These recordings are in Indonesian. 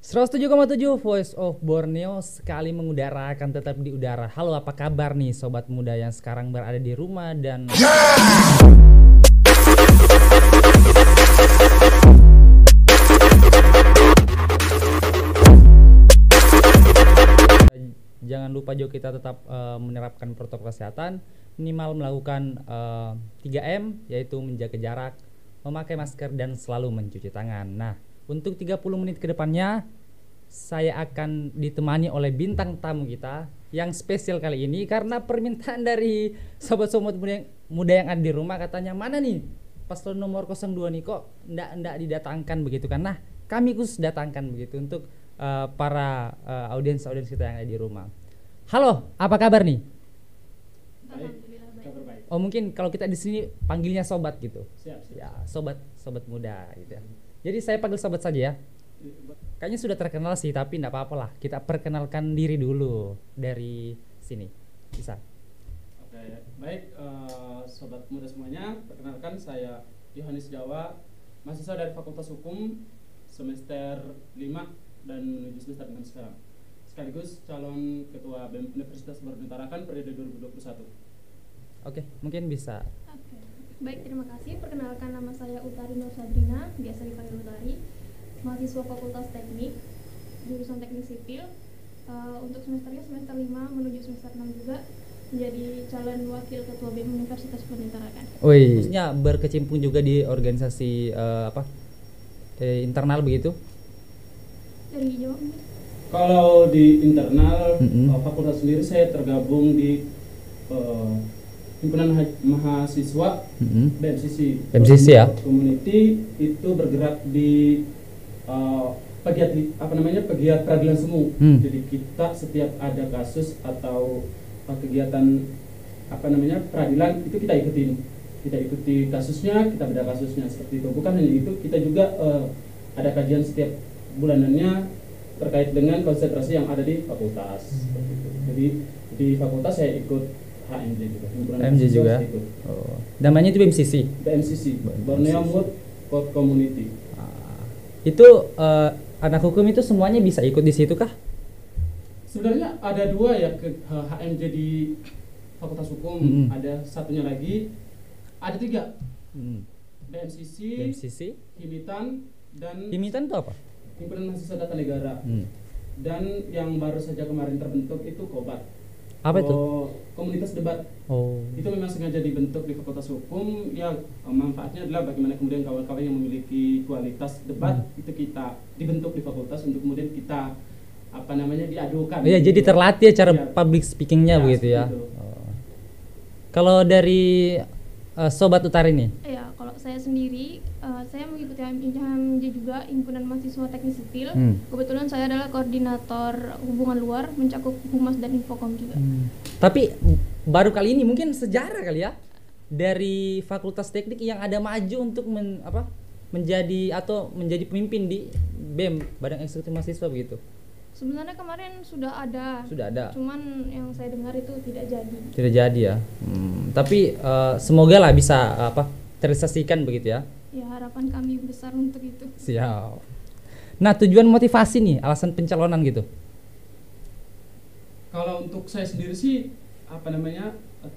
107,7 Voice of Borneo sekali mengudara akan tetap di udara. Halo, apa kabar nih sobat muda yang sekarang berada di rumah dan jangan lupa juga kita tetap menerapkan protokol kesehatan, minimal melakukan 3M, yaitu menjaga jarak, memakai masker dan selalu mencuci tangan. Nah, untuk 30 menit ke depannya saya akan ditemani oleh bintang tamu kita yang spesial kali ini karena permintaan dari sobat-sobat muda yang ada di rumah, katanya mana nih paslon nomor 02 nih kok ndak didatangkan begitu kan. Nah, kami khusus datangkan begitu untuk para audiens kita yang ada di rumah. Halo, apa kabar nih? Baik, kabar baik. Oh, mungkin kalau kita di sini panggilnya sobat gitu. Siap. Ya, sobat muda gitu ya. Jadi saya panggil sobat saja ya. Kayaknya sudah terkenal sih, tapi enggak apa-apa lah. Kita perkenalkan diri dulu dari sini. Bisa. Oke, baik, sobat muda semuanya, perkenalkan saya Yohanes Jawa, mahasiswa dari Fakultas Hukum semester 5 dan menuju semester 6 sekarang. Sekaligus calon ketua BEM Universitas Borneo Tarakan periode 2021. Oke, mungkin bisa. Oke. Baik, terima kasih. Perkenalkan, nama saya Utari Nur Sabrina, biasa dipanggil Utari, mahasiswa Fakultas Teknik, jurusan Teknik Sipil. Untuk semesternya semester 5 menuju semester 6 juga menjadi calon wakil ketua BEM Universitas Borneo Tarakan. Wih, maksudnya berkecimpung juga di organisasi internal begitu? Dari Jawa mungkin? Kalau di internal fakultas sendiri saya tergabung di himpunan mahasiswa BMCC. BMCC ya. Community itu bergerak di pegiat peradilan semu. Jadi kita setiap ada kasus atau kegiatan peradilan itu kita ikuti kasusnya, kita bedah kasusnya seperti itu. Bukan hanya itu, kita juga ada kajian setiap bulanannya terkait dengan konsentrasi yang ada di fakultas. Seperti itu. Jadi di fakultas saya ikut HMJ juga. HMJ juga. Oh. Namanya itu BMCC. BMCC, Borneo Mood Code Community. Itu anak hukum itu semuanya bisa ikut di situ kah? Sebenarnya ada dua ya, HMJ di Fakultas Hukum, ada satunya lagi, ada tiga. BMCC, Himitan, dan Himitan itu apa? Himpunan Mahasiswa Tata Negara. Dan yang baru saja kemarin terbentuk itu KOBAT. Apa itu? Komunitas debat. Oh. Itu memang sengaja dibentuk di Fakultas Hukum. Ya, manfaatnya adalah bagaimana kemudian kawan-kawan yang memiliki kualitas debat itu kita dibentuk di fakultas untuk kemudian kita diadukan. Iya, gitu. jadi terlatih cara Ya. public speakingnya begitu ya. Oh. Kalau dari sobat Utari nih? Ya, kalau saya sendiri, saya mengikuti HMJ juga, himpunan mahasiswa Teknik Sipil. Kebetulan saya adalah koordinator hubungan luar, mencakup Humas dan Infocom juga. Tapi baru kali ini mungkin sejarah kali ya dari Fakultas Teknik yang ada maju untuk menjadi pemimpin di BEM, Badan Eksekutif Mahasiswa begitu. Sebenarnya kemarin sudah ada. Cuman yang saya dengar itu tidak jadi. Tidak jadi ya. Tapi semoga lah bisa terrealisasikan begitu ya. Ya, harapan kami besar untuk itu. Siap. Nah, tujuan motivasi nih, alasan pencalonan gitu. Kalau untuk saya sendiri sih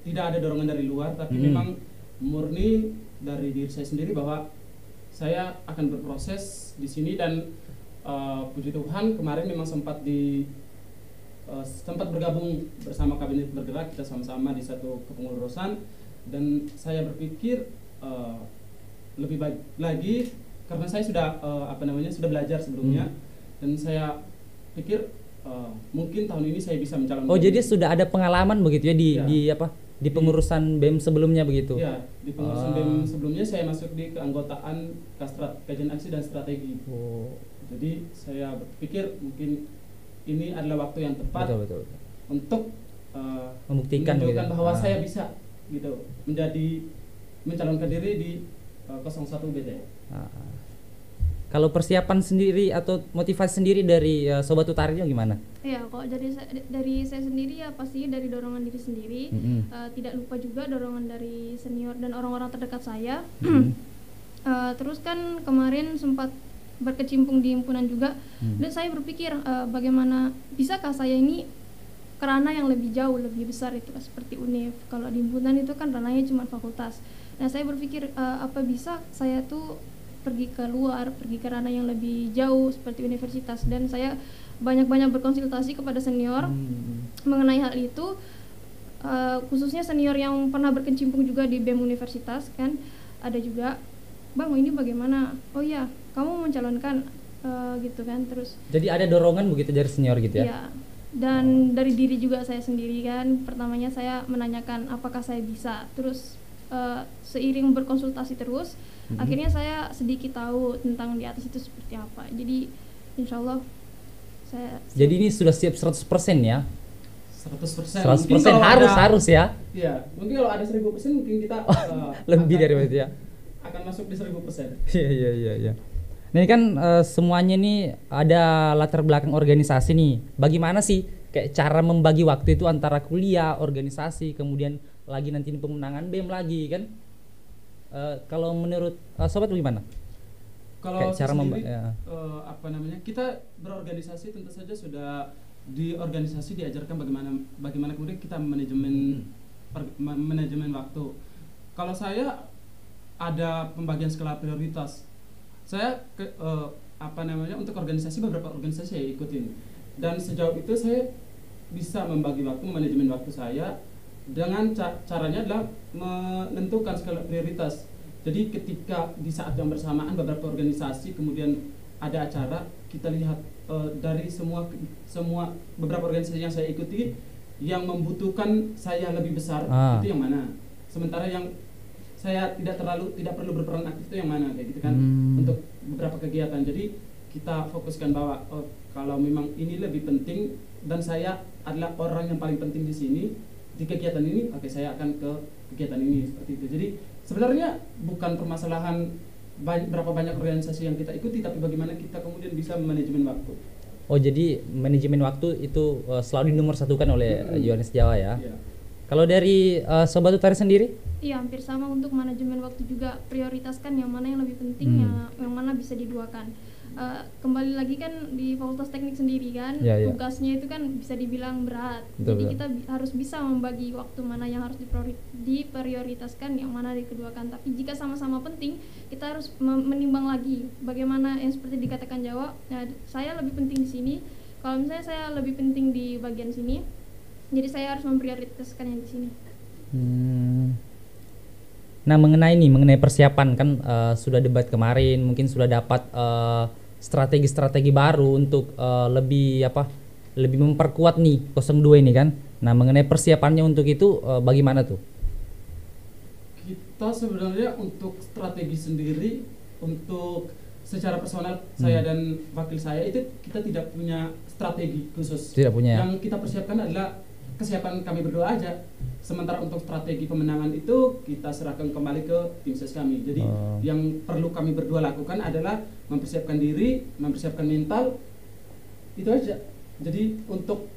tidak ada dorongan dari luar, tapi memang murni dari diri saya sendiri bahwa saya akan berproses di sini dan puji Tuhan kemarin memang sempat bergabung bersama kabinet bergerak, kita sama-sama di satu kepengurusan, dan saya berpikir lebih baik lagi karena saya sudah sudah belajar sebelumnya, dan saya pikir mungkin tahun ini saya bisa mencalonkan. Oh, jadi sudah ada pengalaman begitu ya di pengurusan BEM sebelumnya begitu. Ya, di pengurusan BEM sebelumnya saya masuk di keanggotaan Kastrat, Kajian Aksi dan Strategi. Jadi saya berpikir mungkin ini adalah waktu yang tepat betul. untuk membuktikan menunjukkan gitu. bahwa saya bisa mencalonkan diri di 01 BT. Kalau persiapan sendiri atau motivasi sendiri dari sobat Utari gimana? Ya, kalau dari saya sendiri ya pastinya dari dorongan diri sendiri. Tidak lupa juga dorongan dari senior dan orang-orang terdekat saya. Terus kan kemarin sempat berkecimpung di himpunan juga. Dan saya berpikir bagaimana bisakah saya ini ke ranah yang lebih jauh, lebih besar itu seperti UNIF. Kalau di himpunan itu kan ranahnya cuma fakultas. Nah saya berpikir apa bisa saya tuh pergi ke luar, pergi ke ranah yang lebih jauh seperti universitas. Dan saya banyak-banyak berkonsultasi kepada senior mengenai hal itu, khususnya senior yang pernah berkecimpung juga di BEM universitas kan. Ada juga, Bang ini bagaimana? Oh iya, kamu mencalonkan gitu kan. Terus jadi ada dorongan begitu dari senior gitu ya? Iya. Dan dari diri juga saya sendiri kan, pertamanya saya menanyakan apakah saya bisa. Terus seiring berkonsultasi terus, akhirnya saya sedikit tahu tentang di atas itu seperti apa. Jadi insya Allah saya siap. Jadi ini sudah siap 100% ya? 100%. 100% harus ya? Iya, mungkin kalau ada 1000% mungkin kita lebih dari itu ya? Akan masuk di 1000%. Iya. Nah ini kan semuanya nih ada latar belakang organisasi nih. Bagaimana sih kayak cara membagi waktu itu antara kuliah, organisasi, kemudian lagi nanti ini pemenangan BEM lagi kan? Kalau menurut sobat bagaimana? Kalau cara apa namanya, kita berorganisasi tentu saja sudah di organisasi diajarkan bagaimana kemudian kita manajemen waktu. Kalau saya ada pembagian skala prioritas. Saya untuk organisasi, beberapa organisasi saya ikutin, dan sejauh itu saya bisa membagi waktu, manajemen waktu saya dengan caranya adalah menentukan skala prioritas. Jadi ketika di saat yang bersamaan beberapa organisasi kemudian ada acara, kita lihat dari semua beberapa organisasi yang saya ikuti yang membutuhkan saya lebih besar itu yang mana, sementara yang saya tidak perlu berperan aktif itu yang mana, kayak gitu kan, untuk beberapa kegiatan. Jadi kita fokuskan bahwa kalau memang ini lebih penting dan saya adalah orang yang paling penting di sini di kegiatan ini, oke saya akan ke kegiatan ini, seperti itu. Jadi sebenarnya bukan permasalahan berapa banyak organisasi yang kita ikuti, tapi bagaimana kita kemudian bisa manajemen waktu. Oh jadi manajemen waktu itu selalu nomor satukan oleh Yohanes Jawa ya? Iya. Kalau dari Sobat Utari sendiri? Iya, hampir sama. Untuk manajemen waktu juga prioritaskan yang mana yang lebih penting, yang mana bisa diduakan. Kembali lagi kan di Fakultas Teknik sendiri kan, tugasnya itu kan bisa dibilang berat. Betul, jadi kita harus bisa membagi waktu mana yang harus diprioritaskan, yang mana dikeduakan. Tapi jika sama-sama penting, kita harus menimbang lagi bagaimana yang seperti dikatakan Jawa. Nah, saya lebih penting di sini. Kalau misalnya saya lebih penting di bagian sini, jadi saya harus memprioritaskan yang di sini. Nah mengenai persiapan kan sudah debat kemarin, mungkin sudah dapat strategi-strategi baru untuk lebih memperkuat nih 02 ini kan. Nah mengenai persiapannya untuk itu bagaimana tuh? Kita sebenarnya untuk strategi sendiri, untuk secara personal saya dan wakil saya itu kita tidak punya strategi khusus. Tidak punya. Yang kita persiapkan adalah kesiapan kami berdua aja. Sementara untuk strategi pemenangan itu kita serahkan kembali ke tim ses kami. Jadi yang perlu kami berdua lakukan adalah mempersiapkan diri, mempersiapkan mental, itu aja. Jadi untuk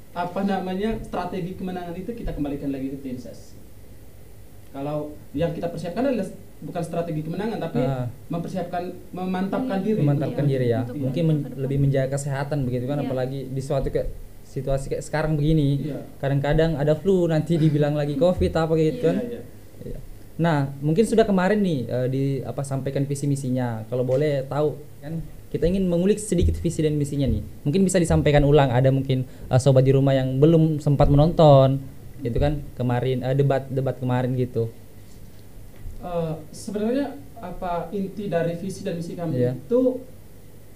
strategi kemenangan itu kita kembalikan lagi ke tim ses. Kalau yang kita persiapkan adalah bukan strategi kemenangan, tapi memantapkan diri ya. Mungkin lebih menjaga kesehatan begitu kan, apalagi di suatu situasi kayak sekarang begini, kadang-kadang ada flu, nanti dibilang lagi COVID apa gitu kan. Nah mungkin sudah kemarin nih sampaikan visi misinya. Kalau boleh tahu kan, kita ingin mengulik sedikit visi dan misinya nih. Mungkin bisa disampaikan ulang, ada mungkin sobat di rumah yang belum sempat menonton gitu kan kemarin, debat kemarin gitu. Sebenarnya inti dari visi dan misi kami itu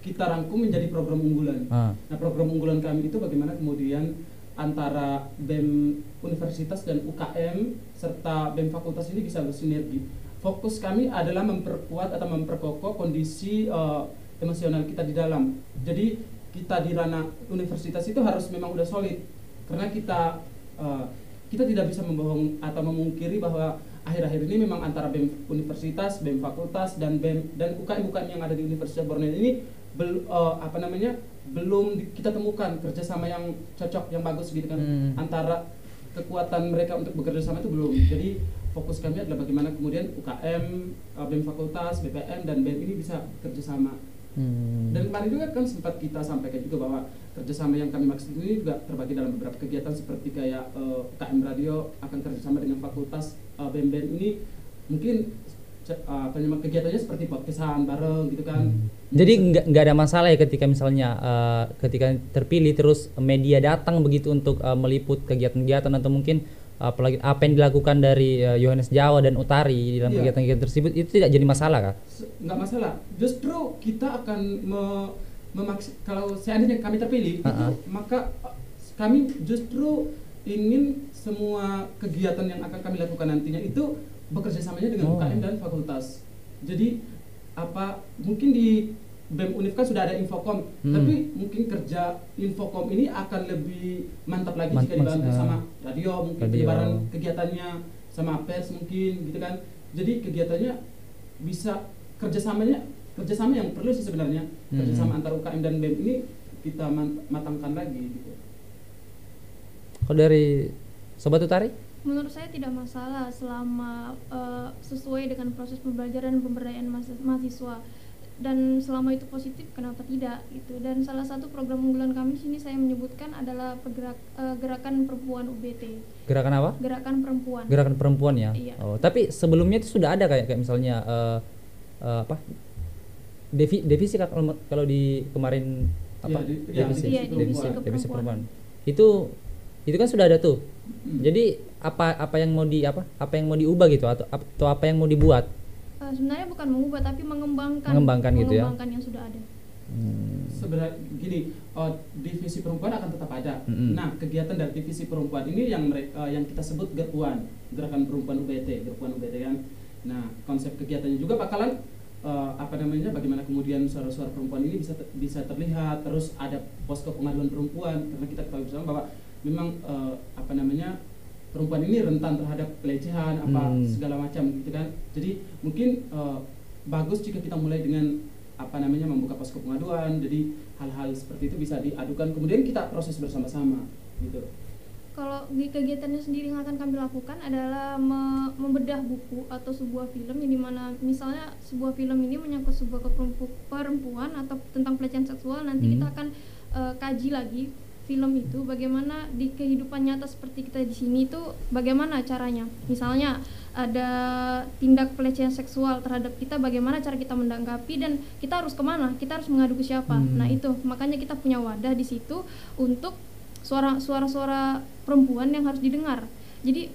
kita rangkum menjadi program unggulan. Nah program unggulan kami itu bagaimana kemudian antara BEM Universitas dan UKM serta BEM Fakultas ini bisa bersinergi. Fokus kami adalah memperkuat atau memperkokoh kondisi emosional kita di dalam. Jadi kita di ranah universitas itu harus memang udah solid, karena kita tidak bisa membohong atau memungkiri bahwa akhir-akhir ini memang antara BEM Universitas, BEM Fakultas dan BEM dan UKM yang ada di Universitas Borneo ini belum kita temukan kerjasama yang cocok, yang bagus gitu kan. Antara kekuatan mereka untuk bekerja sama itu belum. Jadi fokus kami adalah bagaimana kemudian UKM, BEM Fakultas, BPM dan BEM ini bisa kerjasama. Dan kemarin juga kan sempat kita sampaikan juga bahwa kerjasama yang kami maksud ini juga terbagi dalam beberapa kegiatan seperti kayak KM Radio akan kerjasama dengan fakultas BEM ini, mungkin kegiatannya seperti podcastan bareng gitu kan. Jadi nggak ada masalah ya ketika misalnya ketika terpilih terus media datang begitu untuk meliput kegiatan-kegiatan atau mungkin apalagi apa yang dilakukan dari Yohanes Jawa dan Utari dalam kegiatan-kegiatan tersebut itu tidak jadi masalah kah? Nggak masalah. Justru kita akan kalau seandainya kami terpilih itu, maka kami justru ingin semua kegiatan yang akan kami lakukan nantinya itu bekerja samanya dengan UKM dan fakultas. Jadi mungkin di BEM Univ kan sudah ada Infokom, tapi mungkin kerja Infokom ini akan lebih mantap lagi jika dibantu sama radio, mungkin penyebaran kegiatannya sama pers mungkin gitu kan. Jadi kegiatannya bisa kerjasama yang perlu sih sebenarnya, kerjasama antara UKM dan BEM ini kita matangkan lagi gitu. Kalau dari Sobat Utari? Menurut saya tidak masalah selama sesuai dengan proses pembelajaran dan pemberdayaan mahasiswa, dan selama itu positif kenapa tidak gitu. Dan salah satu program unggulan kami di sini saya menyebutkan adalah gerakan perempuan UBT. Gerakan apa? Gerakan perempuan. Gerakan perempuan ya. Iya. Oh, tapi sebelumnya itu sudah ada kayak misalnya divisi kalau di kemarin divisi perempuan. Itu kan sudah ada tuh. Jadi apa yang mau diubah gitu atau apa yang mau dibuat? Sebenarnya bukan mengubah tapi mengembangkan gitu ya. Mengembangkan yang sudah ada. Sebenarnya gini, divisi perempuan akan tetap ada. Nah, kegiatan dari divisi perempuan ini yang kita sebut gerakan perempuan UBT kan. Nah, konsep kegiatannya juga bakalan bagaimana kemudian suara-suara perempuan ini bisa terlihat, terus ada posko pengaduan perempuan karena kita ketahui bersama bahwa memang perempuan ini rentan terhadap pelecehan segala macam gitu kan. Jadi mungkin bagus jika kita mulai dengan membuka posko pengaduan. Jadi hal-hal seperti itu bisa diadukan, kemudian kita proses bersama-sama gitu. Kalau di kegiatannya sendiri yang akan kami lakukan adalah membedah buku atau sebuah film yang dimana misalnya sebuah film ini menyangkut sebuah perempuan atau tentang pelecehan seksual, nanti kita akan kaji lagi film itu bagaimana di kehidupan nyata seperti kita di sini itu bagaimana caranya. Misalnya ada tindak pelecehan seksual terhadap kita, bagaimana cara kita menanggapi dan kita harus kemana, kita harus mengadu ke siapa. Nah itu makanya kita punya wadah di situ untuk suara-suara perempuan yang harus didengar. Jadi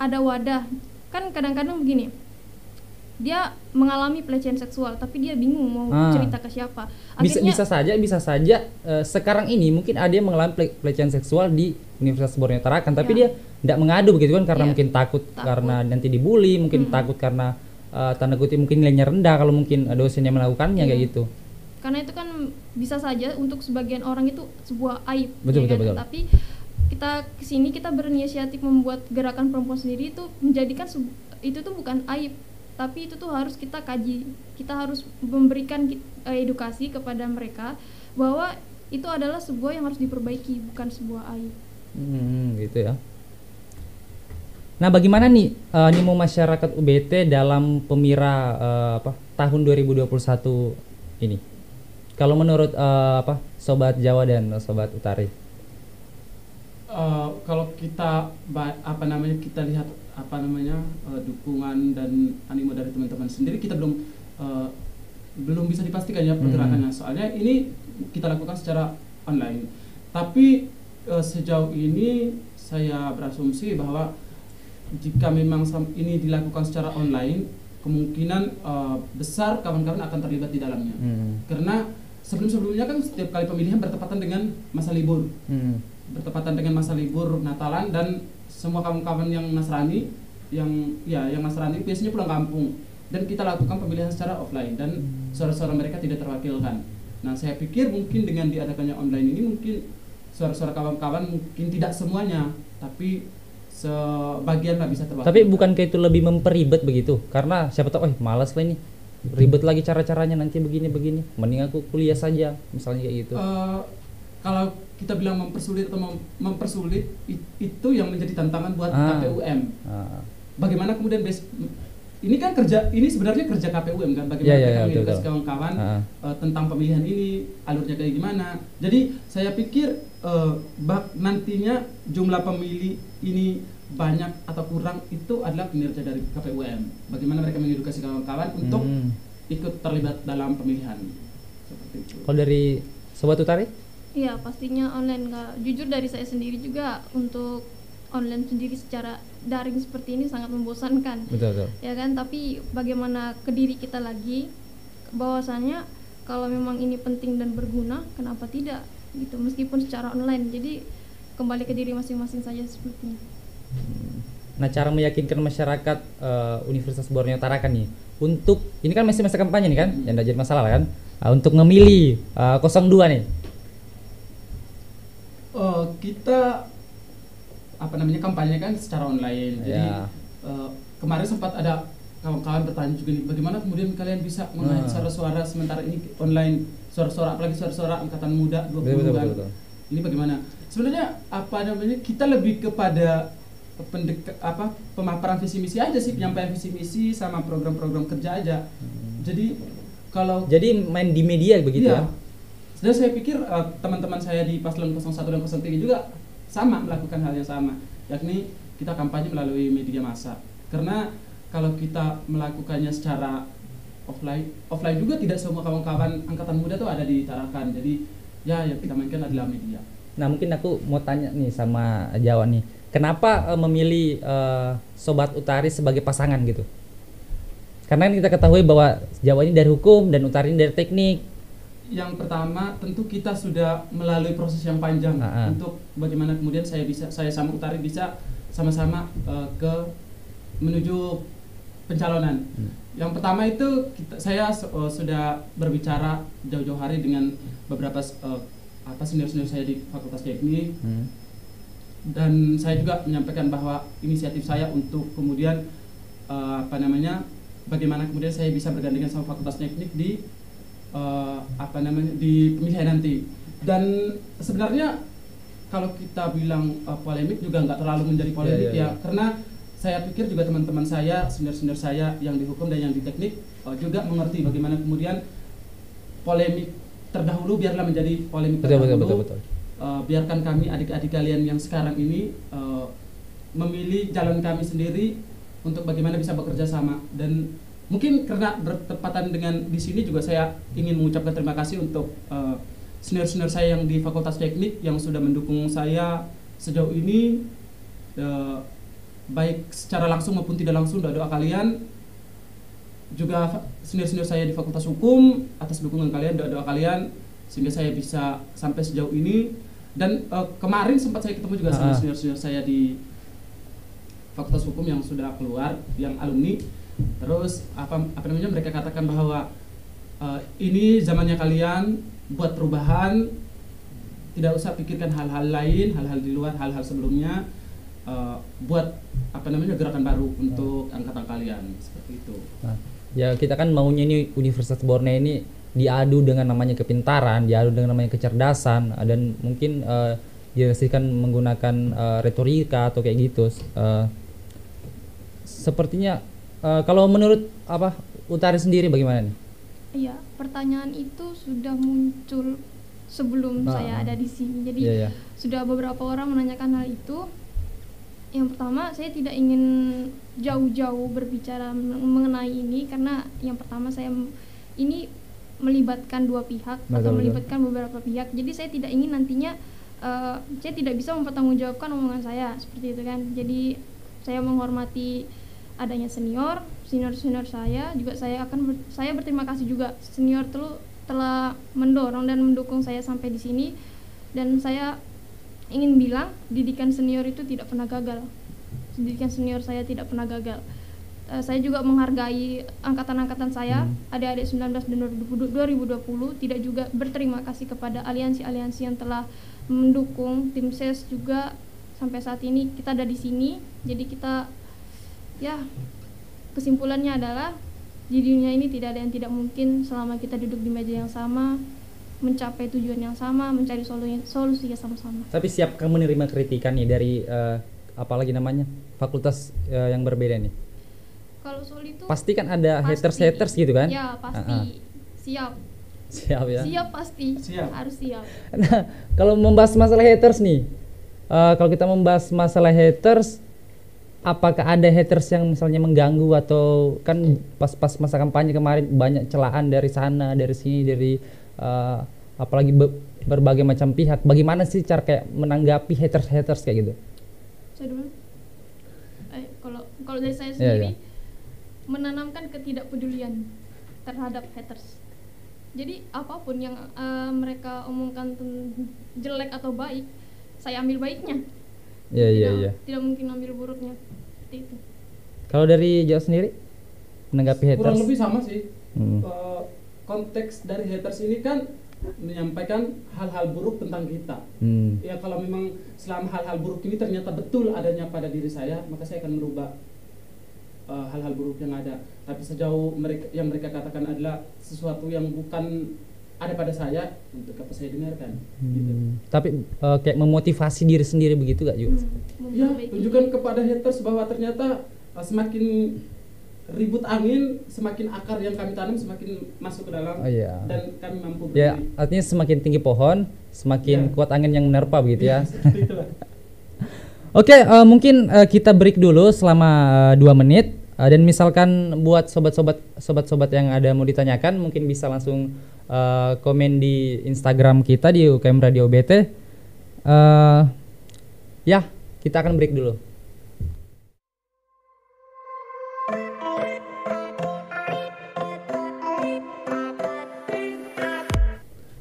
ada wadah. Kan kadang-kadang begini, dia mengalami pelecehan seksual tapi dia bingung mau cerita ke siapa. Akhirnya, bisa saja sekarang ini mungkin ada yang mengalami pelecehan seksual di Universitas Borneo Tarakan, tapi dia tidak mengadu begitu kan karena mungkin takut karena nanti dibully, mungkin takut karena tanda kutip mungkin nilainya rendah kalau mungkin dosennya melakukannya kayak gitu. Karena itu kan bisa saja untuk sebagian orang itu sebuah aib. Betul. Tapi kita kesini kita berinisiatif membuat gerakan perempuan sendiri itu menjadikan itu tuh bukan aib, tapi itu tuh harus kita kaji. Kita harus memberikan edukasi kepada mereka bahwa itu adalah sebuah yang harus diperbaiki, bukan sebuah aib. Gitu ya. Nah, bagaimana nih animo masyarakat UBT dalam Pemira tahun 2021 ini? Kalau menurut Sobat Jawa dan Sobat Utari? Kalau kita kita lihat dukungan dan animo dari teman-teman sendiri, kita belum bisa dipastikan ya pergerakannya. Soalnya ini kita lakukan secara online. Tapi sejauh ini saya berasumsi bahwa jika memang ini dilakukan secara online, kemungkinan besar kawan-kawan akan terlibat di dalamnya. Karena sebelum-sebelumnya kan setiap kali pemilihan bertepatan dengan masa libur. Bertepatan dengan masa libur Natalan, dan semua kawan-kawan yang Nasrani yang Nasrani biasanya pulang kampung, dan kita lakukan pemilihan secara offline dan suara-suara mereka tidak terwakilkan. Nah, saya pikir mungkin dengan diadakannya online ini mungkin suara-suara kawan-kawan mungkin tidak semuanya, tapi sebagian lah bisa terwakilkan. Tapi bukankah itu lebih memperibet begitu? Karena siapa tahu malas lah ini, ribet lagi cara-caranya nanti begini, mending aku kuliah saja misalnya kayak gitu. Kalau kita bilang mempersulit itu yang menjadi tantangan buat KPUM. Bagaimana kemudian ini kan ini sebenarnya kerja KPUM kan, bagaimana kita mengedukasi kawan-kawan tentang pemilihan ini, alurnya kayak gimana. Jadi saya pikir nantinya jumlah pemilih ini banyak atau kurang itu adalah kinerja dari KPUM. Bagaimana mereka mengedukasi kawan-kawan untuk ikut terlibat dalam pemilihan. Seperti itu. Kalau dari Sobat Utari? Iya, pastinya online. Nggak, jujur dari saya sendiri juga untuk online sendiri secara daring seperti ini sangat membosankan. Betul. Ya kan, tapi bagaimana ke diri kita lagi bahwasanya kalau memang ini penting dan berguna, kenapa tidak gitu, meskipun secara online. Jadi kembali ke diri masing-masing saja sepertinya. Nah, cara meyakinkan masyarakat Universitas Borneo Utara kan nih untuk ini kan masih masa kampanye nih kan, yang tidak jadi masalah kan, untuk memilih 02 nih. Kita kampanye kan secara online. Jadi kemarin sempat ada kawan-kawan bertanya juga nih, bagaimana kemudian kalian bisa mengait suara-suara sementara ini online, suara-suara apalagi suara-suara angkatan muda 20-an. Betul. Ini bagaimana? Sebenarnya kita lebih kepada pemaparan visi misi aja sih, penyampaian visi misi sama program-program kerja aja. Jadi main di media begitu ya. Dan saya pikir teman-teman saya di Paslon 01 dan 03 juga sama melakukan hal yang sama, yakni kita kampanye melalui media massa. Karena kalau kita melakukannya secara offline juga tidak semua kawan-kawan angkatan muda tuh ada di Tarakan. Jadi yang kita mainkan adalah media. Nah, mungkin aku mau tanya nih sama Jawa nih, kenapa memilih Sobat Utari sebagai pasangan gitu? Karena kita ketahui bahwa Jawa ini dari hukum dan Utari ini dari teknik. Yang pertama tentu kita sudah melalui proses yang panjang untuk bagaimana kemudian saya sama Utari bisa sama-sama menuju pencalonan. Yang pertama itu saya sudah berbicara jauh-jauh hari dengan beberapa senior-senior saya di Fakultas Teknik. Dan saya juga menyampaikan bahwa inisiatif saya untuk kemudian bagaimana kemudian saya bisa bergandengan sama Fakultas Teknik di di pemilihan nanti. Dan sebenarnya kalau kita bilang polemik juga nggak terlalu menjadi polemik karena saya pikir juga teman-teman saya, senior-senior saya yang di hukum dan yang di teknik juga mengerti bagaimana kemudian polemik terdahulu biarlah menjadi polemik terdahulu. Betul. Biarkan kami adik-adik kalian yang sekarang ini memilih jalan kami sendiri untuk bagaimana bisa bekerja sama. Dan mungkin karena bertepatan dengan di sini juga saya ingin mengucapkan terima kasih untuk senior-senior saya yang di Fakultas Teknik yang sudah mendukung saya sejauh ini, baik secara langsung maupun tidak langsung. Doa kalian juga senior-senior saya di Fakultas Hukum, atas dukungan kalian, doa kalian sehingga saya bisa sampai sejauh ini. Dan kemarin sempat saya ketemu juga sama senior-senior saya di Fakultas Hukum yang sudah keluar, yang alumni. Terus mereka katakan bahwa ini zamannya kalian buat perubahan, tidak usah pikirkan hal-hal lain, hal-hal di luar, hal-hal sebelumnya, buat gerakan baru untuk angkatan kalian, seperti itu. Nah, ya kita kan maunya ini Universitas Borneo ini diadu dengan namanya kepintaran, diadu dengan namanya kecerdasan, dan mungkin dihasilkan menggunakan retorika atau kayak gitu. Sepertinya kalau menurut Utari sendiri bagaimana nih? Iya, pertanyaan itu sudah muncul sebelum saya ada di sini. Jadi sudah beberapa orang menanyakan hal itu. Yang pertama, saya tidak ingin jauh-jauh berbicara mengenai ini karena yang pertama saya ini melibatkan dua pihak atau melibatkan beberapa pihak. Jadi saya tidak ingin nantinya saya tidak bisa mempertanggungjawabkan omongan saya seperti itu kan. Jadi saya menghormati adanya senior saya juga. Saya berterima kasih juga senior telah mendorong dan mendukung saya sampai di sini. Dan saya ingin bilang didikan senior itu tidak pernah gagal. Didikan senior saya tidak pernah gagal. Saya juga menghargai angkatan-angkatan saya, adik-adik 19 dan 2020. Tidak juga berterima kasih kepada aliansi-aliansi yang telah mendukung tim SES juga sampai saat ini kita ada di sini. Jadi kita kesimpulannya adalah di dunia ini tidak ada yang tidak mungkin selama kita duduk di meja yang sama, mencapai tujuan yang sama, mencari solusi yang sama-sama. Tapi siap kamu menerima kritikan nih dari apalagi namanya fakultas yang berbeda nih? Kalau soal itu Pasti kan ada pasti. haters gitu kan? Ya pasti. Siap. Siap ya. Siap pasti. Siap. Harus siap. Nah, kalau membahas masalah haters nih, kalau kita membahas masalah haters, apakah ada haters yang misalnya mengganggu atau kan pas masa kampanye kemarin banyak celaan dari sana, dari sini, dari apalagi berbagai macam pihak. Bagaimana sih cara kayak menanggapi haters kayak gitu? Saya dulu. Kalau dari saya sendiri menanamkan ketidakpedulian terhadap haters. Jadi apapun yang mereka omongkan jelek atau baik, saya ambil baiknya. Iya. Tidak mungkin ambil buruknya. Seperti itu. Kalau dari Jawa sendiri menanggapi haters? Kurang lebih sama sih. Konteks dari haters ini kan menyampaikan hal-hal buruk tentang kita. Ya kalau memang selama hal-hal buruk ini ternyata betul adanya pada diri saya, maka saya akan merubah hal-hal buruk yang ada. Tapi sejauh mereka katakan adalah sesuatu yang bukan ada pada saya, untuk apa saya dengarkan? Gitu. Tapi kayak memotivasi diri sendiri begitu gak Ju? Ya, tunjukkan kepada haters bahwa ternyata semakin ribut angin, semakin akar yang kami tanam semakin masuk ke dalam, dan kami mampu berdiri. Ya, artinya semakin tinggi pohon, semakin kuat angin yang menerpa begitu ya. Oke, mungkin kita break dulu selama 2 menit, dan misalkan buat sobat-sobat yang ada mau ditanyakan mungkin bisa langsung komen di Instagram kita di UKM Radio BT. Ya, kita akan break dulu.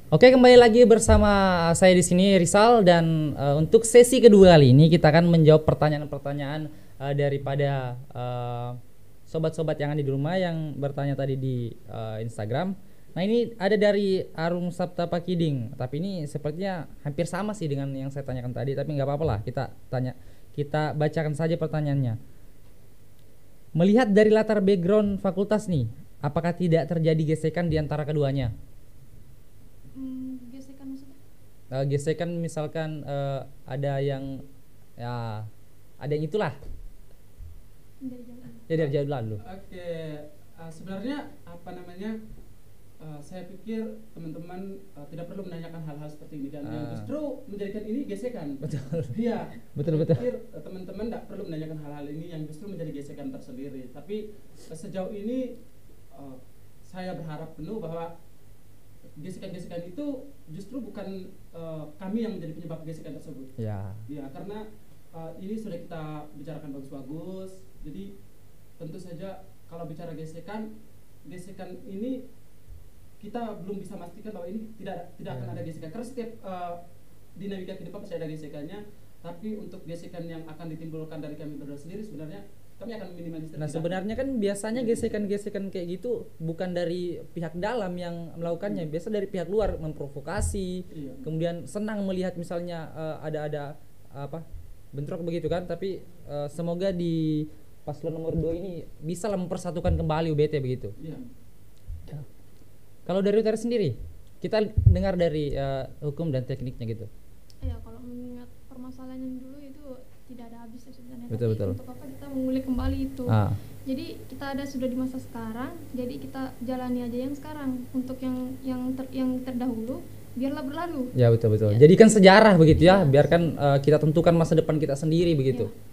Oke, kembali lagi bersama saya di sini Rizal, dan untuk sesi kedua kali ini kita akan menjawab pertanyaan-pertanyaan daripada sobat-sobat yang ada di rumah yang bertanya tadi di Instagram. Nah, ini ada dari Arum Sapta Pakiding, tapi ini sepertinya hampir sama sih dengan yang saya tanyakan tadi, tapi nggak apa-apa lah, kita bacakan saja pertanyaannya. Melihat dari latar background fakultas nih, apakah tidak terjadi gesekan di antara keduanya? Gesekan maksudnya? Gesekan misalkan ada yang itulah. Dari jauh lalu. Oke, sebenarnya saya pikir teman-teman tidak perlu menanyakan hal-hal seperti ini, dan yang justru menjadikan ini gesekan. Betul. Iya. Betul. Saya pikir teman-teman tidak perlu menanyakan hal-hal ini yang justru menjadi gesekan tersendiri. Tapi sejauh ini saya berharap penuh bahwa gesekan-gesekan itu justru bukan kami yang menjadi penyebab gesekan tersebut. Ya. Ya, karena ini sudah kita bicarakan bagus-bagus. Jadi tentu saja kalau bicara gesekan ini kita belum bisa memastikan bahwa ini tidak akan ada gesekan. Karena setiap dinamika kehidupan pasti ada gesekannya. Tapi untuk gesekan yang akan ditimbulkan dari kami berdua sendiri, sebenarnya kami akan minimalisir. Nah, sebenarnya kan biasanya gesekan-gesekan kayak gitu bukan dari pihak dalam yang melakukannya, biasa dari pihak luar memprovokasi. Kemudian senang melihat misalnya ada bentrok begitu kan, tapi semoga di paslon nomor 2 ini bisa mempersatukan kembali UBT begitu. Kalau dari Utara sendiri, kita dengar dari hukum dan tekniknya gitu. Ya, kalau mengingat permasalahan dulu itu tidak ada habisnya sebenarnya. Betul. Untuk apa kita mengulik kembali itu? Jadi kita sudah di masa sekarang, jadi kita jalani aja yang sekarang. Untuk yang terdahulu biarlah berlalu. Ya, betul. Ya. Jadikan sejarah begitu ya, biarkan kita tentukan masa depan kita sendiri begitu. Ya.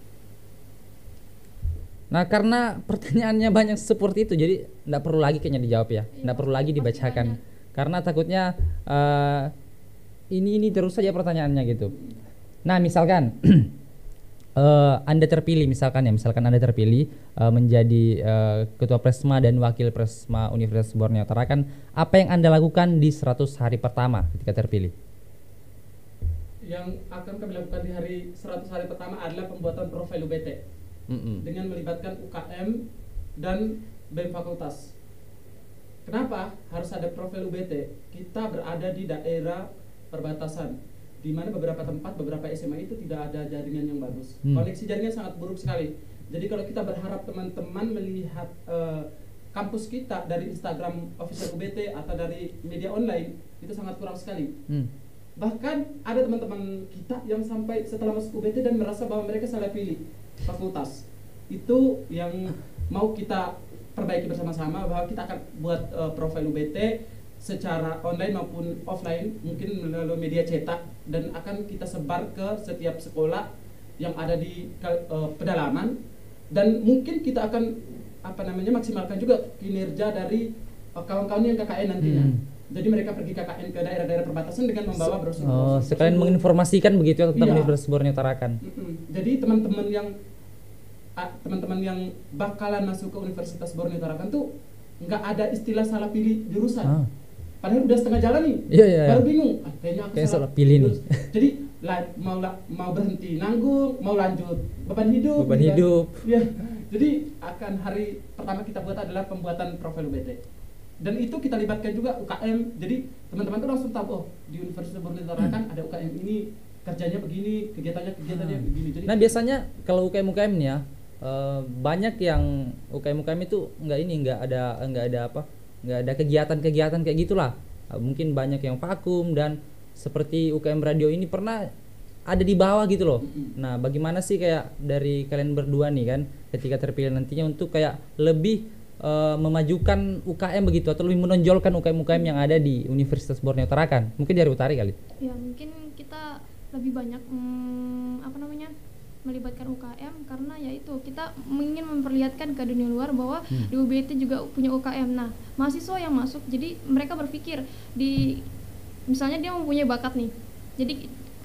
Nah, karena pertanyaannya banyak seperti itu, jadi enggak perlu lagi kayaknya dijawab ya. Enggak perlu lagi dibacakan. Karena takutnya ini terus saja pertanyaannya gitu. Nah, misalkan Anda terpilih misalkan Anda terpilih menjadi ketua Presma dan wakil Presma Universitas Borneo Utara, kan apa yang Anda lakukan di 100 hari pertama ketika terpilih? Yang akan kami lakukan di hari 100 hari pertama adalah pembuatan profil UBT dengan melibatkan UKM dan BEM fakultas. Kenapa harus ada profil UBT? Kita berada di daerah perbatasan, di mana beberapa tempat, beberapa SMA itu tidak ada jaringan yang bagus. Koneksi jaringan sangat buruk sekali. Jadi kalau kita berharap teman-teman melihat kampus kita dari Instagram official UBT atau dari media online, itu sangat kurang sekali. Bahkan ada teman-teman kita yang sampai setelah masuk UBT dan merasa bahwa mereka salah pilih fakultas. Itu yang mau kita perbaiki bersama-sama, bahwa kita akan buat profil UBT secara online maupun offline, mungkin melalui media cetak, dan akan kita sebar ke setiap sekolah yang ada di pedalaman, dan mungkin kita akan maksimalkan juga kinerja dari kawan-kawan yang KKN nantinya. Jadi mereka pergi KKN ke daerah-daerah perbatasan dengan membawa brosur. Sekalian menginformasikan begitu ya tentang Universitas Borneo Tarakan. Jadi teman-teman yang bakalan masuk ke Universitas Borneo Tarakan tuh nggak ada istilah salah pilih jurusan. Padahal udah setengah jalan nih, baru bingung. Kayaknya aku salah pilih nih. Jadi mau berhenti nanggung, mau lanjut beban hidup. Ya, jadi akan hari pertama kita buat adalah pembuatan profil UBT. Dan itu kita libatkan juga UKM. Jadi teman-teman tuh langsung tahu, di Universitas Borneo Tarakan ada UKM ini, kerjanya begini, kegiatannya begini. Jadi, nah biasanya kalau UKM nih ya, banyak yang UKM itu nggak ada kegiatan-kegiatan kayak gitulah. Mungkin banyak yang vakum, dan seperti UKM radio ini pernah ada di bawah gitu loh. Nah bagaimana sih kayak dari kalian berdua nih kan, ketika terpilih nantinya untuk kayak lebih memajukan UKM begitu, atau lebih menonjolkan UKM yang ada di Universitas Borneo Tarakan? Mungkin dari Utari kali. Ya mungkin kita lebih banyak melibatkan UKM, karena yaitu kita ingin memperlihatkan ke dunia luar bahwa di UBT juga punya UKM. Nah mahasiswa yang masuk, jadi mereka berpikir misalnya dia mempunyai bakat nih, jadi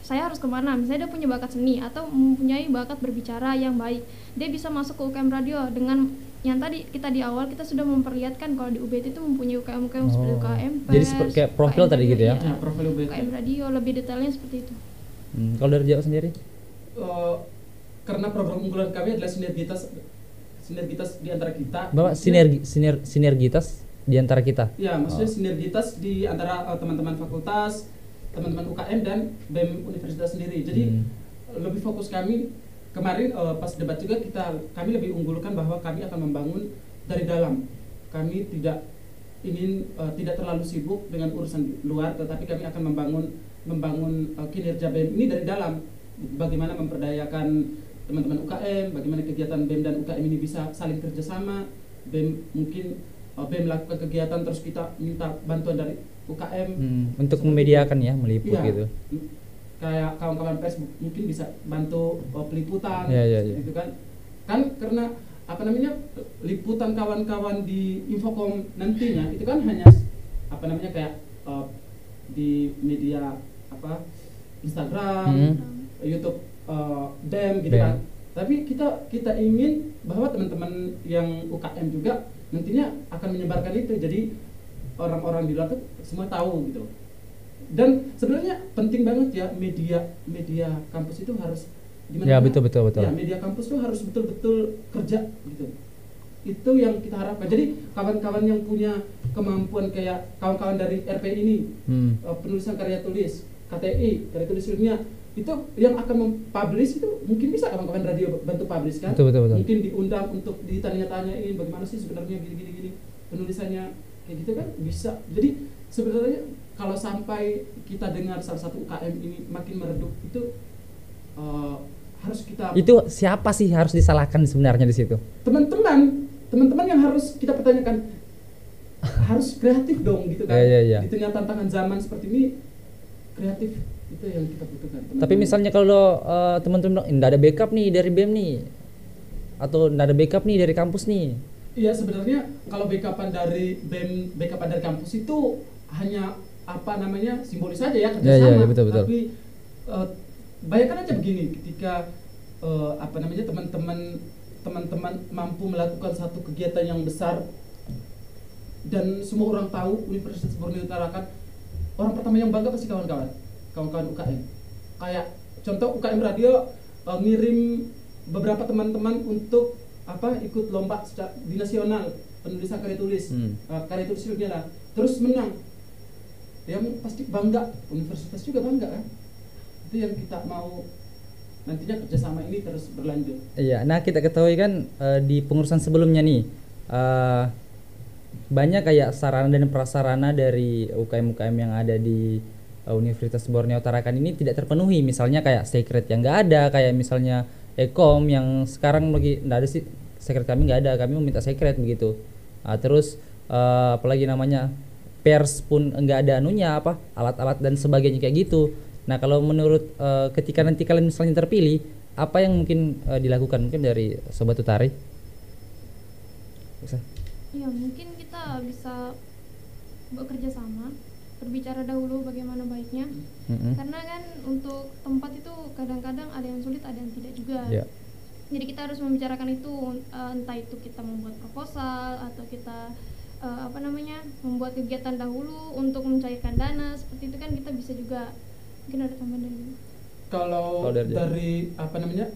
saya harus kemana? Misalnya dia punya bakat seni atau mempunyai bakat berbicara yang baik, dia bisa masuk ke UKM radio dengan yang tadi kita di awal kita sudah memperlihatkan kalau di UBT itu mempunyai UKM seperti UKM PES, jadi seperti kayak profil UKM tadi radio, gitu ya? Profil UBT. UKM radio lebih detailnya seperti itu. Kalau dari Jawa sendiri? Karena program unggulan kami adalah sinergitas di antara kita. Bapak sinergitas di antara kita? Ya, maksudnya sinergitas di antara teman-teman fakultas, teman-teman UKM dan BEM Universitas sendiri. Jadi lebih fokus kami kemarin pas debat juga kami lebih unggulkan bahwa kami akan membangun dari dalam. Kami tidak ingin tidak terlalu sibuk dengan urusan luar, tetapi kami akan membangun kinerja BEM ini dari dalam. Bagaimana memperdayakan teman-teman UKM, bagaimana kegiatan BEM dan UKM ini bisa saling kerjasama. BEM melakukan kegiatan, terus kita minta bantuan dari UKM untuk memediakan ya, meliput gitu. Kayak kawan-kawan pers mungkin bisa bantu peliputan, gitu kan karena liputan kawan-kawan di Infocom nantinya itu kan hanya kayak di media Instagram, YouTube BEM gitu kan. Tapi kita ingin bahwa teman-teman yang UKM juga nantinya akan menyebarkan itu, jadi orang-orang di luar tuh semua tahu gitu. Dan sebenarnya penting banget ya media kampus itu harus gimana? Ya betul. Ya, media kampus tuh harus betul-betul kerja gitu. Itu yang kita harapkan. Jadi kawan-kawan yang punya kemampuan kayak kawan-kawan dari RP ini, penulisan karya tulis, KTI, karya tulis ilmiah, itu yang akan mempublish itu mungkin bisa kawan-kawan radio bantu publish kan? Betul. Mungkin diundang untuk ditanya-tanyain bagaimana sih sebenarnya gini penulisannya kayak gitu kan bisa. Jadi sebenarnya kalau sampai kita dengar salah satu UKM ini makin meredup, itu harus kita. Itu siapa sih harus disalahkan sebenarnya di situ? Teman-teman yang harus kita pertanyakan, harus kreatif dong gitu kan. Iya. Di tengah tantangan zaman seperti ini, kreatif itu yang kita butuhkan. Tapi misalnya kalau teman-teman enggak ada backup nih dari BEM nih, atau enggak ada backup nih dari kampus nih. Iya, sebenarnya kalau backupan dari BEM, backupan dari kampus itu hanya simbolis saja ya, kerjasama. Iya, betul. Tapi bayangkan aja begini, ketika teman-teman mampu melakukan satu kegiatan yang besar dan semua orang tahu Universitas Borneo Tarakan, orang pertama yang bangga pasti kawan-kawan UKM. Kayak contoh UKM radio ngirim beberapa teman-teman untuk ikut lomba di nasional penulisan karya tulis, karya tulis ilmiah, terus menang. Yang pasti bangga, universitas juga bangga kan. Itu yang kita mau nantinya kerjasama ini terus berlanjut. Iya, nah kita ketahui kan di pengurusan sebelumnya nih banyak kayak sarana dan prasarana dari UKM yang ada di Universitas Borneo Tarakan ini tidak terpenuhi. Misalnya kayak secret yang nggak ada, kayak misalnya Ekom yang sekarang lagi nggak ada sih, secret kami nggak ada, kami meminta secret begitu. Terus apalagi namanya pers pun nggak ada anunya apa alat-alat dan sebagainya kayak gitu. Nah kalau menurut ketika nanti kalian misalnya terpilih, apa yang mungkin dilakukan mungkin dari Sobat Utari? Bisa? Ya mungkin kita bisa bekerja sama, berbicara dahulu bagaimana baiknya. Karena kan untuk tempat itu kadang-kadang ada yang sulit, ada yang tidak juga. Jadi kita harus membicarakan itu, entah itu kita membuat proposal atau kita membuat kegiatan dahulu untuk mencairkan dana, seperti itu kan kita bisa juga. Mungkin ada tambahan dari ini. Kalau dari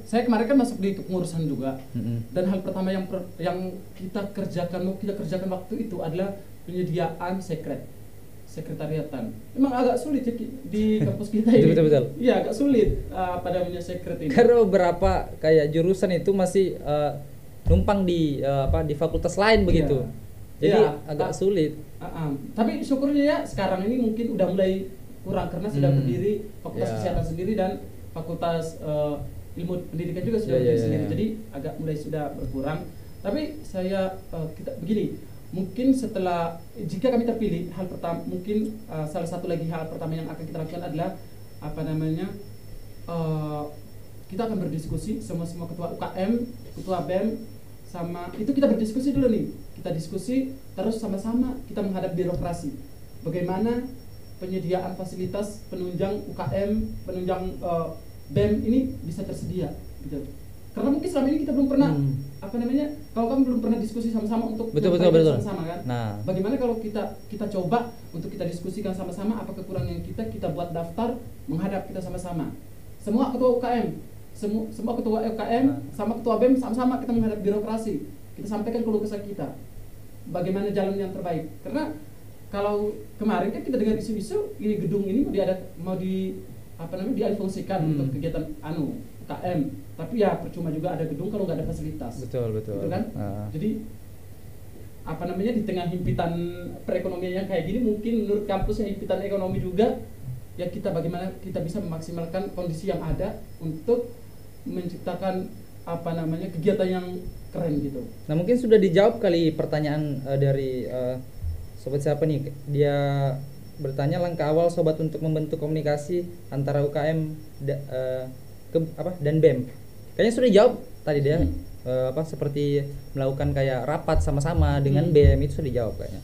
saya kemarin kan masuk di kepengurusan juga, dan hal pertama yang kita kerjakan waktu itu adalah penyediaan sekretariatan. Memang agak sulit ya di kampus kita ini. Betul. Iya, agak sulit sekret ini. Karena beberapa kayak jurusan itu masih numpang di fakultas lain begitu. Jadi agak sulit. Tapi syukurnya ya sekarang ini mungkin udah mulai kurang karena sudah berdiri fakultas kesehatan sendiri dan fakultas ilmu pendidikan juga sudah berdiri sendiri. Jadi agak mulai sudah berkurang. Tapi kita begini, mungkin setelah jika kami terpilih, hal pertama mungkin salah satu lagi hal pertama yang akan kita lakukan adalah kita akan berdiskusi semua ketua UKM, ketua BEM, sama itu kita berdiskusi dulu nih. Kita diskusi terus sama-sama kita menghadap birokrasi. Bagaimana penyediaan fasilitas penunjang UKM, penunjang BEM ini bisa tersedia gitu. Karena mungkin selama ini kita belum pernah kalau kamu belum pernah diskusi sama-sama untuk betul. sama-sama kan. Nah, bagaimana kalau kita coba untuk kita diskusikan sama-sama apa kekurangan kita buat daftar menghadap kita sama-sama. Semua ketua UKM, semua ketua UKM sama ketua BEM sama-sama kita menghadap birokrasi. Kita sampaikan keluh kesah kita. Bagaimana jalan yang terbaik? Karena kalau kemarin kan kita dengar isu-isu ini gedung ini mau dialihfungsikan untuk kegiatan UKM, tapi ya percuma juga ada gedung kalau nggak ada fasilitas. Betul gitu kan. Jadi di tengah himpitan perekonomian yang kayak gini, mungkin menurut kampus yang himpitan ekonomi juga ya, bagaimana kita bisa memaksimalkan kondisi yang ada untuk menciptakan kegiatan yang keren gitu. Nah mungkin sudah dijawab kali pertanyaan dari sobat siapa nih? Dia bertanya langkah awal sobat untuk membentuk komunikasi antara UKM dan BEM. Kayaknya sudah dijawab tadi dia seperti melakukan kayak rapat sama-sama dengan BEM, itu sudah dijawab kayaknya.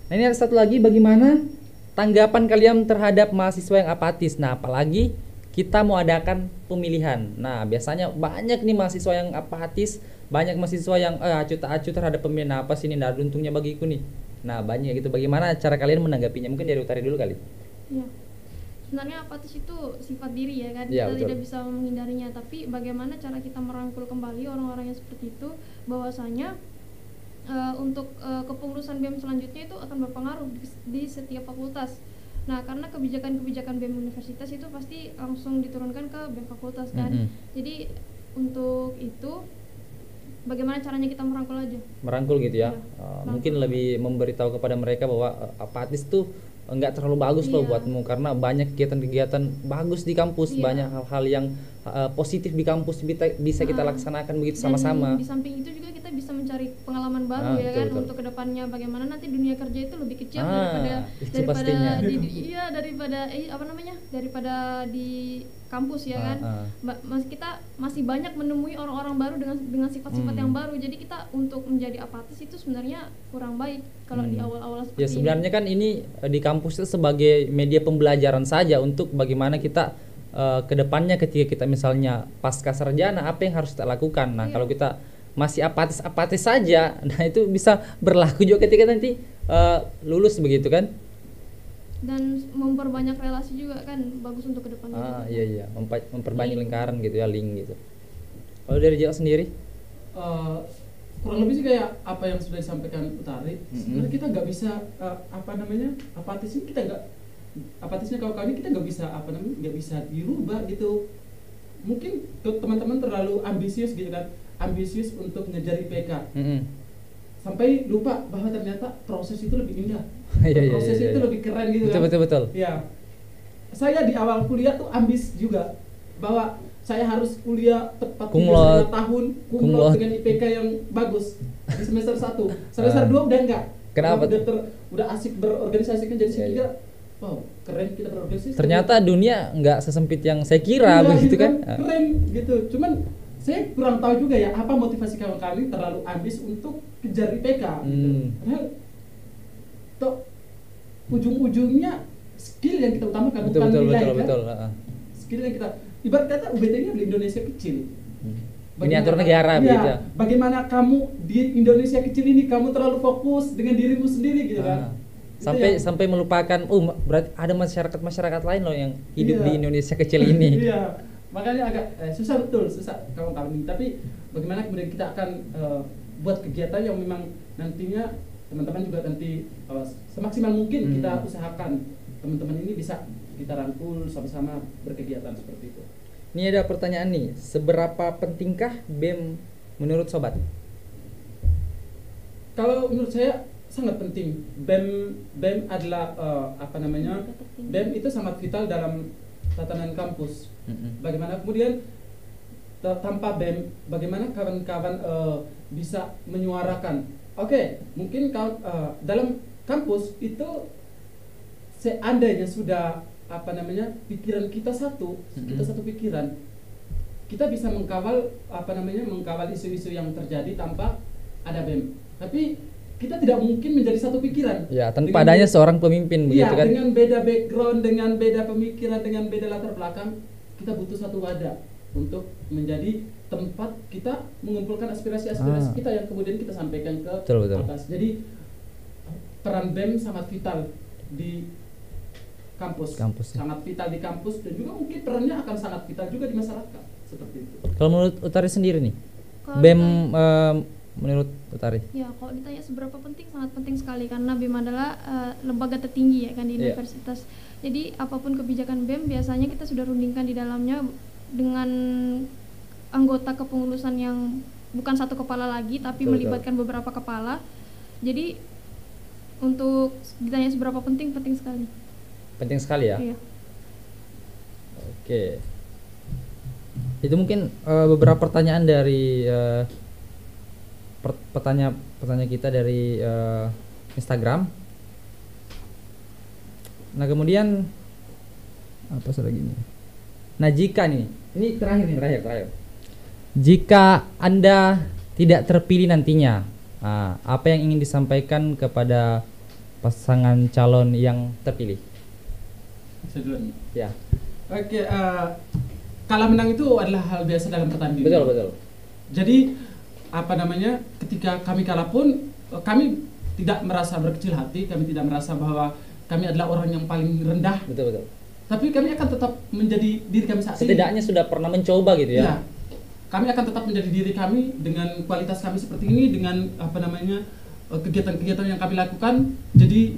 Nah ini ada satu lagi, bagaimana tanggapan kalian terhadap mahasiswa yang apatis? Nah apalagi kita mau adakan pemilihan. Nah biasanya banyak nih mahasiswa yang apatis, banyak mahasiswa yang acuh tak acuh terhadap pemilihan. Apa sih ini, nggak ada untungnya bagiku nih. Nah banyak gitu. Bagaimana cara kalian menanggapinya? Mungkin dari Utari dulu kali. Iya. Sebenarnya apatis itu sifat diri ya kan. Ya, kita betul. tidak bisa menghindarinya. Tapi bagaimana cara kita merangkul kembali orang-orang yang seperti itu, bahwasanya untuk kepengurusan BEM selanjutnya itu akan berpengaruh di setiap fakultas. Nah karena kebijakan-kebijakan BEM universitas itu pasti langsung diturunkan ke BEM fakultas kan. Jadi untuk itu bagaimana caranya kita merangkul aja? Merangkul gitu ya. Mungkin lebih memberitahu kepada mereka bahwa apatis tuh enggak terlalu bagus loh buatmu, karena banyak kegiatan-kegiatan bagus di kampus, banyak hal-hal yang positif di kampus bisa kita laksanakan begitu sama-sama. Di samping itu juga kita bisa mencari pengalaman baru ya kan, betul. Untuk kedepannya bagaimana nanti dunia kerja itu lebih kecil daripada di kampus ya kan. Kita masih banyak menemui orang-orang baru dengan sifat-sifat yang baru. Jadi kita untuk menjadi apatis itu sebenarnya kurang baik kalau di awal-awal seperti ini. Ya sebenarnya kan ini di kampus itu sebagai media pembelajaran saja untuk bagaimana kita kedepannya ketika kita misalnya pasca sarjana apa yang harus kita lakukan. Nah kalau kita masih apatis saja, nah itu bisa berlaku juga ketika nanti lulus begitu kan. Dan memperbanyak relasi juga kan bagus untuk kedepannya. Iya memperbanyak lingkaran gitu ya, link gitu. Kalau dari Jel sendiri? Kurang lebih sih kayak apa yang sudah disampaikan Utari. Sebenarnya kita nggak bisa apatis ini kita nggak, apatisnya kawan-kawan ini kita nggak bisa dirubah gitu. Mungkin teman-teman terlalu ambisius gitu kan, ambisius untuk ngejar IPK. Sampai lupa bahwa ternyata proses itu lebih indah. Prosesnya itu lebih keren gitu kan. Betul. Ya. Saya di awal kuliah tuh ambis juga. bahwa saya harus kuliah tepat Kumlot. 3,5 tahun Kumlot. kumlot dengan IPK yang bagus di semester 1. Semester 2 udah enggak. Kenapa udah tuh? udah asik berorganisasi kan, jadi saya Iya, kira wow, keren kita berorganisasi. Ternyata dunia nggak sesempit yang saya kira, Iya, begitu gitu kan? Keren gitu. Cuman saya kurang tahu juga ya apa motivasi kawan kami terlalu ambis untuk kejar IPK gitu. Padahal toh ujung-ujungnya skill yang kita utamakan, Betul bukan betul nilai betul kan. betul. Skill yang kita ibarat kata UBT ini adalah Indonesia kecil. Miniatur negara iya, begitu. bagaimana kamu di Indonesia kecil ini kamu terlalu fokus dengan dirimu sendiri gitu kan. Itu yang- Sampai melupakan berarti ada masyarakat lain loh yang hidup Iya. di Indonesia kecil ini. Iya, makanya agak susah kawan-kawan ini. Tapi bagaimana kemudian kita akan buat kegiatan yang memang nantinya teman-teman juga nanti semaksimal mungkin kita usahakan teman-teman ini bisa kita rangkul sama-sama berkegiatan seperti itu. Ini ada pertanyaan nih, seberapa pentingkah BEM menurut sobat? Kalau menurut saya sangat penting. BEM adalah BEM itu sangat vital dalam tatanan kampus. Bagaimana kemudian tanpa BEM, bagaimana kawan-kawan bisa menyuarakan? Oke, mungkin dalam kampus itu seandainya sudah pikiran kita satu pikiran, kita bisa mengkawal isu-isu yang terjadi tanpa ada BEM. Tapi kita tidak mungkin menjadi satu pikiran. Ya, tanpa adanya seorang pemimpin begitu kan? Dengan beda background, dengan beda pemikiran, dengan beda latar belakang, kita butuh satu wadah untuk menjadi tempat kita mengumpulkan aspirasi-aspirasi kita yang kemudian kita sampaikan ke atas. Jadi peran BEM sangat vital di kampus. Sangat vital di kampus dan juga mungkin perannya akan sangat vital juga di masyarakat seperti itu. Kalau menurut Utari sendiri nih, Kalau BEM menurut Utari? Ya, kalau ditanya seberapa penting, sangat penting sekali karena BEM adalah lembaga tertinggi ya kan di universitas. Jadi apapun kebijakan BEM biasanya kita sudah rundingkan di dalamnya dengan anggota kepengurusan yang bukan satu kepala lagi tapi melibatkan beberapa kepala. Jadi untuk ditanya seberapa penting sekali. Penting sekali ya? Iya. Oke. Itu mungkin beberapa pertanyaan dari pertanyaan kita dari Instagram. Nah kemudian apa lagi nih? Nah jika nih, ini terakhir. Jika Anda tidak terpilih nantinya, apa yang ingin disampaikan kepada pasangan calon yang terpilih? Ya. Oke, kalah menang itu adalah hal biasa dalam pertandingan. Betul. Jadi ketika kami kalah pun kami tidak merasa berkecil hati, kami tidak merasa bahwa kami adalah orang yang paling rendah. Betul. Tapi kami akan tetap menjadi diri kami saat ini. Setidaknya sudah pernah mencoba gitu ya. Ya. Kami akan tetap menjadi diri kami dengan kualitas kami seperti ini, dengan kegiatan-kegiatan yang kami lakukan. Jadi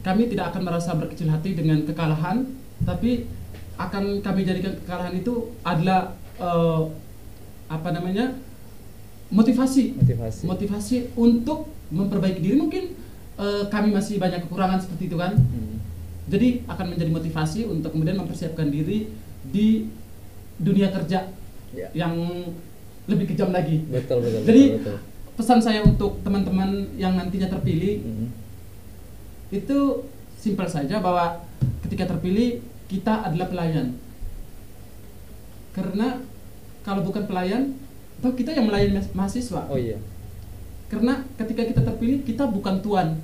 kami tidak akan merasa berkecil hati dengan kekalahan, tapi akan kami jadikan kekalahan itu adalah motivasi untuk memperbaiki diri. Mungkin kami masih banyak kekurangan seperti itu kan. Jadi akan menjadi motivasi untuk kemudian mempersiapkan diri di dunia kerja yang lebih kejam lagi. Betul. Jadi pesan saya untuk teman-teman yang nantinya terpilih itu simpel saja, bahwa ketika terpilih kita adalah pelayan. Karena kalau bukan pelayan, atau kita yang melayani mahasiswa. Oh iya. Karena ketika kita terpilih kita bukan tuan.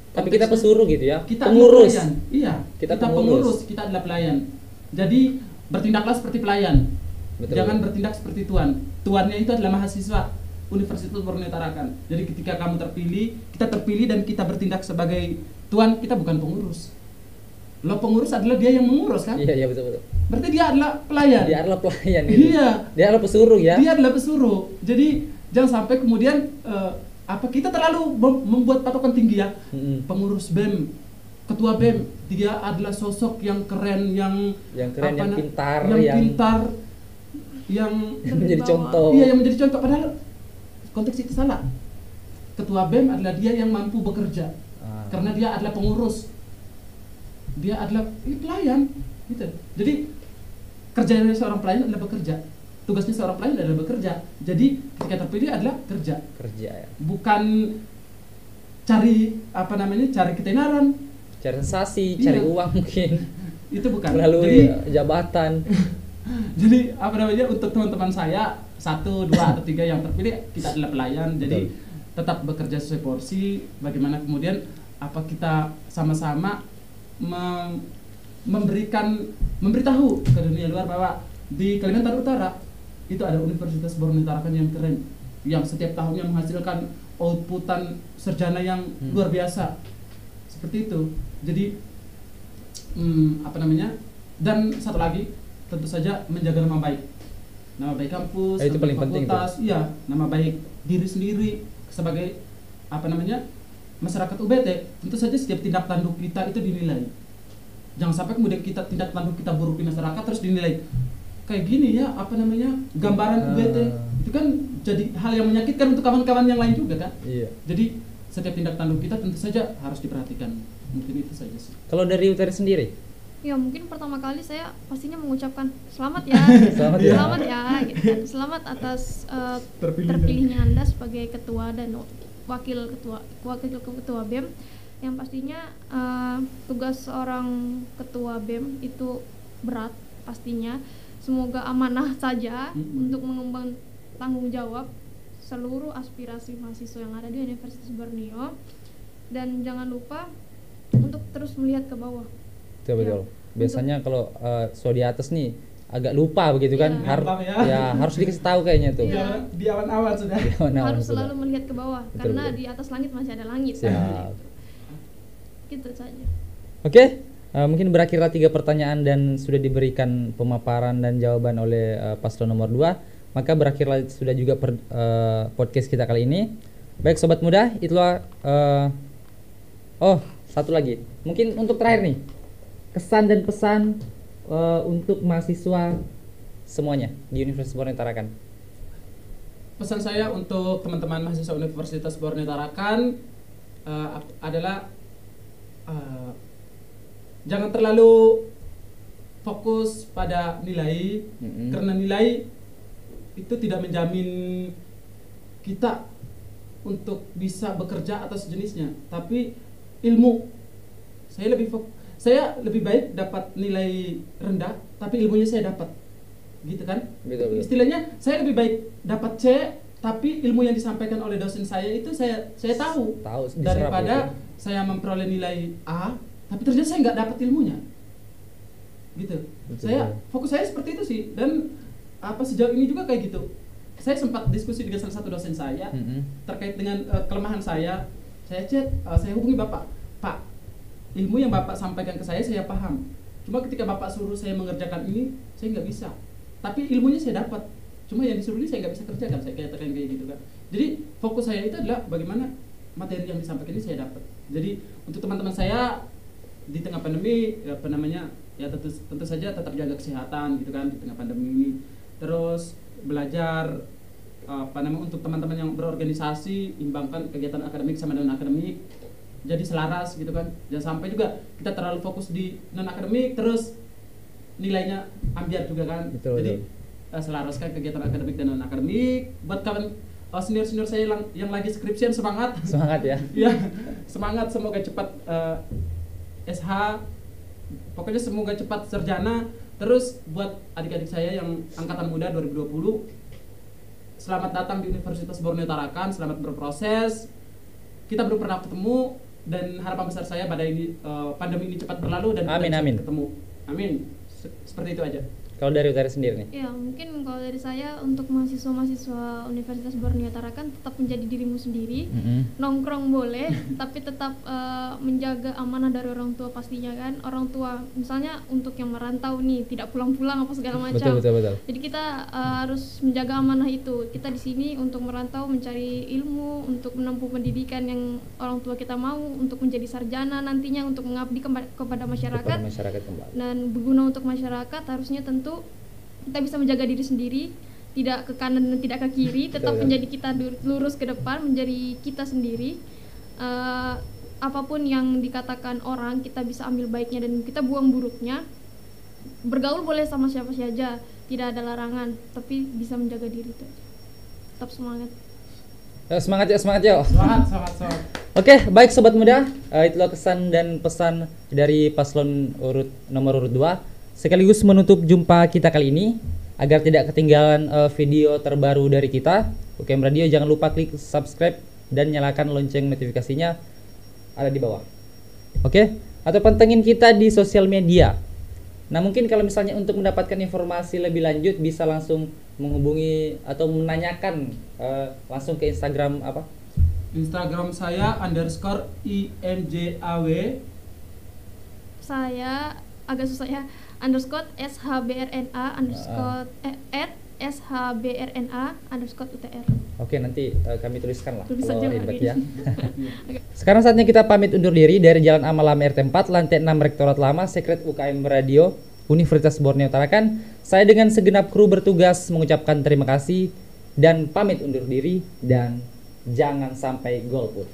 Tapi kita pesuruh gitu ya. Kita pengurus. Pelayan. Iya. Kita pengurus, kita adalah pelayan. Jadi bertindaklah seperti pelayan. Betul. Jangan bertindak seperti tuan. Tuannya itu adalah mahasiswa Universitas Borneo Tarakan. Jadi ketika kamu terpilih, kita terpilih dan kita bertindak sebagai tuan, kita bukan pengurus. Lo pengurus adalah dia yang mengurus kan? Iya betul. Berarti dia adalah pelayan. Dia adalah pelayan gitu. Iya. Dia adalah pesuruh ya. Dia adalah pesuruh. Jadi jangan sampai kemudian kita terlalu membuat patokan tinggi ya. Pengurus BEM, ketua BEM, dia adalah sosok yang keren, yang pintar, yang menjadi contoh. Iya, yang menjadi contoh. Padahal konteks itu salah. Ketua BEM adalah dia yang mampu bekerja, karena dia adalah pengurus, dia adalah pelayan, gitu. Jadi kerjanya seorang pelayan adalah bekerja, tugasnya seorang pelayan adalah bekerja. Jadi ketika terpilih adalah kerja ya. Bukan cari cari ketenaran, cari sensasi, cari uang mungkin. Itu bukan. Melalui jabatan. Jadi untuk teman-teman saya 1, 2 atau 3 yang terpilih, kita adalah pelayan. Jadi tetap bekerja sesuai porsi. Bagaimana kemudian kita sama-sama memberitahu ke dunia luar bahwa di Kalimantan Utara itu ada Universitas Borneo Tarakan yang keren, yang setiap tahunnya menghasilkan outputan sarjana yang luar biasa. Seperti itu. Jadi dan satu lagi tentu saja menjaga nama baik kampus, itu paling fakultas, penting. Iya, nama baik diri sendiri sebagai masyarakat UBT. Tentu saja setiap tindak tanduk kita itu dinilai. Jangan sampai kemudian tindak tanduk kita buruk di masyarakat terus dinilai kayak gini ya, gambaran UBT. Itu kan jadi hal yang menyakitkan untuk kawan-kawan yang lain juga kan. Iya. Jadi setiap tindak tanduk kita tentu saja harus diperhatikan. Mungkin itu saja sih. Kalau dari Utari sendiri? Ya mungkin pertama kali saya pastinya mengucapkan selamat ya. Selamat ya gitu kan. Selamat atas terpilihnya Anda sebagai ketua dan wakil ketua BEM. Yang pastinya tugas seorang ketua BEM itu berat pastinya. Semoga amanah saja untuk mengemban tanggung jawab seluruh aspirasi mahasiswa yang ada di Universitas Borneo, dan jangan lupa untuk terus melihat ke bawah. Betul. Biasanya kalau so di atas nih agak lupa begitu kan, harus dikasih tahu kayaknya tuh. Di awan-awan sudah. Harus selalu melihat ke bawah, karena di atas langit masih ada langit. Gitu saja. Oke. Mungkin berakhirlah 3 pertanyaan dan sudah diberikan pemaparan dan jawaban oleh paslon nomor 2. Maka berakhirlah sudah juga podcast kita kali ini. Baik sobat muda, itulah satu lagi. Mungkin untuk terakhir nih, kesan dan pesan untuk mahasiswa semuanya di Universitas Borneo Tarakan. Pesan saya untuk teman-teman mahasiswa Universitas Borneo Tarakan adalah jangan terlalu fokus pada nilai, karena nilai itu tidak menjamin kita untuk bisa bekerja atau sejenisnya. Tapi ilmu, saya lebih baik dapat nilai rendah tapi ilmunya saya dapat, gitu kan? Betul. Istilahnya saya lebih baik dapat C tapi ilmu yang disampaikan oleh dosen saya itu saya tahu daripada saya memperoleh nilai A tapi ternyata saya nggak dapat ilmunya, gitu. Betul. Fokus saya seperti itu sih, dan sejauh ini juga kayak gitu. Saya sempat diskusi dengan salah satu dosen saya terkait dengan kelemahan saya. Saya saya hubungi Bapak, Pak, ilmu yang Bapak sampaikan ke saya paham. Cuma ketika Bapak suruh saya mengerjakan ini, saya nggak bisa. Tapi ilmunya saya dapat. Cuma yang disuruh ini saya nggak bisa kerjakan. Saya katakan kayak gitu kan. Jadi fokus saya itu adalah bagaimana materi yang disampaikan ini saya dapat. Jadi untuk teman-teman saya di tengah pandemi, tentu saja tetap jaga kesehatan gitu kan di tengah pandemi ini. Terus belajar untuk teman-teman yang berorganisasi, imbangkan kegiatan akademik sama non akademik, jadi selaras gitu kan. Jangan sampai juga kita terlalu fokus di non akademik terus nilainya ambiar juga kan. Jadi selaraskan kegiatan akademik dan non akademik. Buat kawan senior saya yang lagi skripsian, semangat ya. Ya, semangat, semoga cepat SH, pokoknya semoga cepat sarjana. Terus buat adik-adik saya yang angkatan muda 2020, selamat datang di Universitas Borneo Tarakan, selamat berproses. Kita belum pernah ketemu, dan harapan besar saya pada pandemi ini cepat berlalu dan kita cepat ketemu. Amin. Seperti itu aja. Kalau dari Utari sendiri nih? Ya mungkin kalau dari saya untuk mahasiswa Universitas Borneo Tarakan, tetap menjadi dirimu sendiri. Nongkrong boleh tapi tetap menjaga amanah dari orang tua pastinya kan. Orang tua misalnya untuk yang merantau nih, tidak pulang-pulang apa segala macam. Betul. Jadi kita harus menjaga amanah itu. Kita di sini untuk merantau, mencari ilmu, untuk menempuh pendidikan yang orang tua kita mau, untuk menjadi sarjana nantinya, untuk mengabdi kepada masyarakat kembali. Dan berguna untuk masyarakat. Harusnya tentu kita bisa menjaga diri sendiri, tidak ke kanan dan tidak ke kiri, tetap menjadi kita lurus ke depan, menjadi kita sendiri. Apapun yang dikatakan orang, kita bisa ambil baiknya dan kita buang buruknya. bergaul boleh sama siapa saja, tidak ada larangan, tapi bisa menjaga diri itu aja. Tetap semangat. Semangat ya, semangat ya. Semangat. Oke, baik sobat muda, itulah kesan dan pesan dari paslon nomor urut 2 sekaligus menutup jumpa kita kali ini. Agar tidak ketinggalan video terbaru dari kita, UKM Radio, jangan lupa klik subscribe dan nyalakan lonceng notifikasinya, ada di bawah. Oke, atau pantengin kita di sosial media. Nah, mungkin kalau misalnya untuk mendapatkan informasi lebih lanjut bisa langsung menghubungi atau menanyakan langsung ke Instagram apa? Instagram saya _IMJAW. Saya agak susah ya, _SHBRNA @SHBRNA_UTR. Oke, nanti kami tuliskan lah. Tulis kalau aja, hebat Pak. ya. Sekarang saatnya kita pamit undur diri dari Jalan Amalam RT 4 lantai 6 Rektorat Lama Sekret UKM Radio Universitas Borneo Tarakan. Saya dengan segenap kru bertugas mengucapkan terima kasih dan pamit undur diri, dan jangan sampai golput.